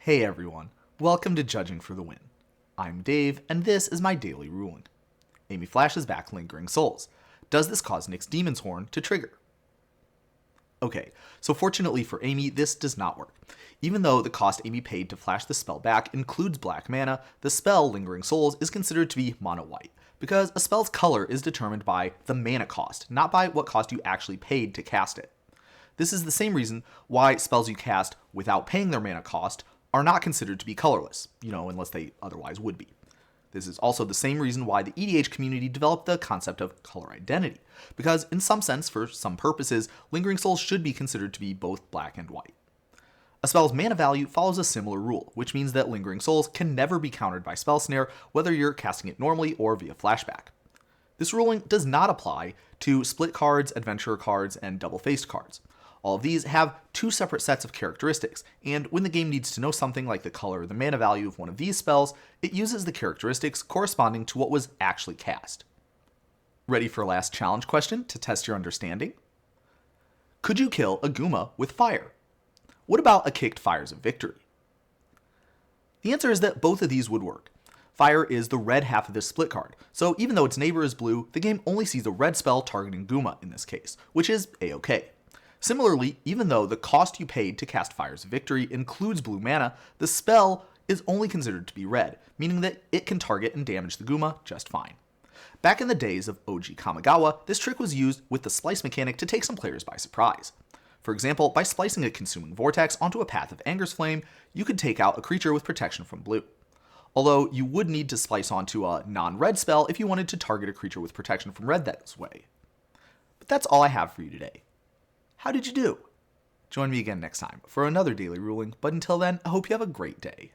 Hey everyone, welcome to Judging for the Win. I'm Dave, and this is my daily ruling. Amy flashes back Lingering Souls. Does this cause Nick's Demon's Horn to trigger? Okay, so fortunately for Amy, this does not work. Even though the cost Amy paid to flash the spell back includes black mana, the spell Lingering Souls is considered to be mono-white, because a spell's color is determined by the mana cost, not by what cost you actually paid to cast it. This is the same reason why spells you cast without paying their mana cost are not considered to be colorless, unless they otherwise would be. This is also the same reason why the EDH community developed the concept of color identity, because in some sense, for some purposes, Lingering Souls should be considered to be both black and white. A spell's mana value follows a similar rule, which means that Lingering Souls can never be countered by Spell Snare, whether you're casting it normally or via flashback. This ruling does not apply to split cards, adventurer cards, and double-faced cards. All of these have two separate sets of characteristics, and when the game needs to know something like the color or the mana value of one of these spells, it uses the characteristics corresponding to what was actually cast. Ready for a last challenge question to test your understanding? Could you kill a Guma with fire? What about a kicked Fires of Victory? The answer is that both of these would work. Fire is the red half of this split card, so even though its neighbor is blue, the game only sees a red spell targeting Guma in this case, which is a-okay. Similarly, even though the cost you paid to cast Fires of Victory includes blue mana, the spell is only considered to be red, meaning that it can target and damage the Guma just fine. Back in the days of OG Kamigawa, this trick was used with the splice mechanic to take some players by surprise. For example, by splicing a Consuming Vortex onto a Path of Anger's Flame, you could take out a creature with protection from blue. Although you would need to splice onto a non-red spell if you wanted to target a creature with protection from red that way. But that's all I have for you today. How did you do? Join me again next time for another daily ruling, but until then, I hope you have a great day.